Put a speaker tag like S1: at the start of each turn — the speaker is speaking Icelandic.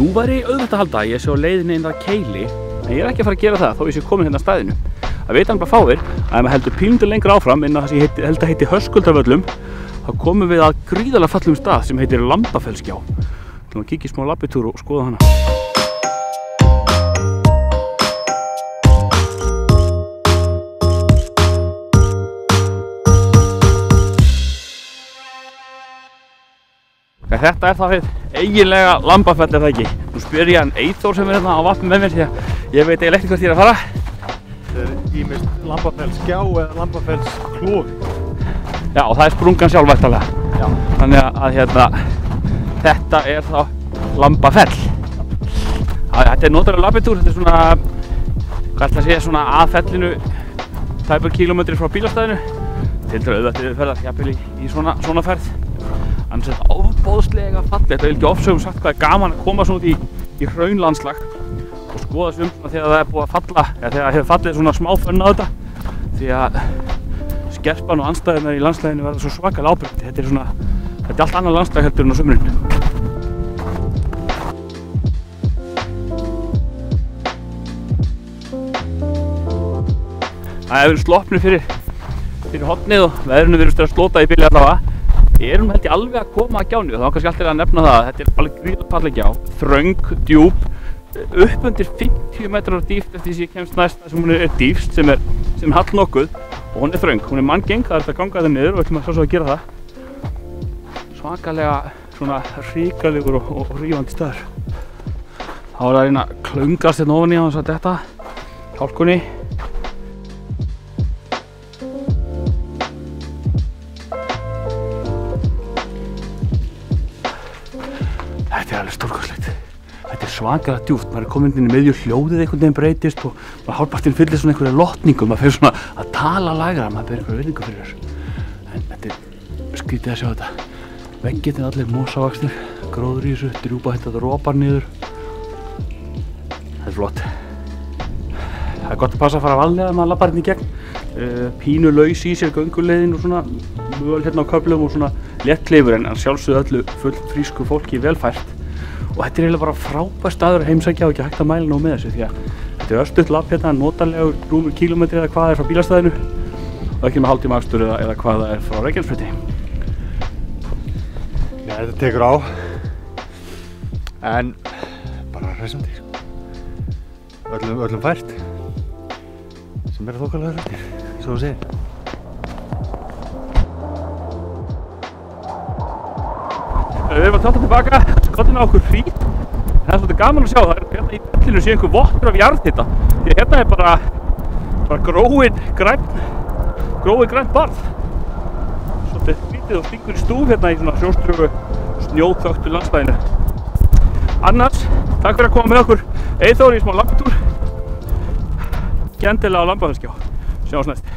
S1: Nú væri auðvitað að halda að ég sé á leiðinni inn að Keili, en ég er ekki að fara að gera það þó ég sé komin hérna að staðinu. Það veit hann bara fáir að ef maður heldur pínundur lengra áfram inn að það sem ég held að heiti Höskuldarvöllum, þá komum við að gríðarlega fallegum stað sem heitir Lambafellsgjá. Við ætlum að kíkja í smá labbitúr og skoða hana. Þetta er það við eiginlega Lambafell, er það ekki? Nú spyr ég hann Eyþór sem er hérna á vatn með mér því að ég veit eiginlega ekki hvert ég er að fara.
S2: Þetta er ýmist Lambafellsgjá eða Lambafellsklofi.
S1: Já, og það er sprungan sjálf væntanlega. Já. Þannig að hérna, þetta er þá Lambafell. Þetta er notalega labbitúr, þetta er svona, hvað ætla að segja, svona að fellinu tæpur kílómetri frá bílastæðinu. Tildra auðvitað ferðar jafnvel í svona ferð. Þannig að þetta er ofboðslega fallegt. Það er ekki ofsögum sagt hvað er gaman að koma svona út í hraunlandslag og skoða svona þegar það er búið að falla, eða þegar það hefur fallið svona smá fönn á þetta, því að skerpan og andstæðurnar í landslæginu verða svo svakalega ábyrgt. Þetta er svona, þetta er allt annað landslag heldur en á sumrin. Það hefur verið sloppnir fyrir hornið og veðrinu virðist að slota í bili allavega. Við erum held ég alveg að koma að gjánni og þá kannski alltaf að nefna það að þetta er alveg gríðarlega falleg gjá, þröng, djúp, upp undir 50 metrar dýpt eftir því sem ég kemst næst þar sem hún er dýpst, sem er hallnokkuð og hún er þröng. Hún er manngeng, það er þetta að ganga það niður og við ætlum að sjá svo að gera það. Svakalega svona hrikalegur og rífandi staður. Þá er það að reyna að klöngrast hérna ofan í á þess að detta hálkunni. Þetta er alveg stórkostlegt. Þetta er svakalega djúpt. Maður er komin inn í miðju, hljóðið einhvern veginn breytist og maður hálfpartinn fyllir svona einhverja lotningu. Maður fer svona að tala lægra, maður ber einhverja virðingu fyrir þessu. En þetta er skrítið að sjá þetta. Veggirnir allir mosavaxnir, gróður í þessu, drjúpa þetta ropar niður. Þetta er flott. Það er gott að passa að fara varlega ef maður labbar hérna í gegn. Pínu laus í sér gönguleiðin og svona möl hérna á köflum og svona létt klifur en sjálfsögðu öllu full frísku fólki velfært. Og þetta er eiginlega bara frábær staður að heimsækja og ekki hægt að mæla nóg með þessu því að þetta er örstutt labb hérna, notalegur rúmur kílómetri eða hvað það er frá bílastæðinu og ekki með hálftíma akstur eða hvað það er frá Reykjanesbrauti.
S2: Já, þetta tekur á en bara hresandi öllum fært sem er þokkalega hrættir, svo að segja.
S1: Við erum að tala tilbaka, skotin á okkur frí. Það er svolítið gaman að sjá, það er hérna í bellinu sé einhver vottur af jarðhita. Því hérna er bara gróin grænt barð. Svolítið lítið og stingur í stúf hérna í svona sjónstrugu snjóþöktu landslæginu. Annars, takk fyrir að koma með okkur Eyþór í smá labbitúr. Ekki endilega á Lambafellsgjá. Sjáumst næst.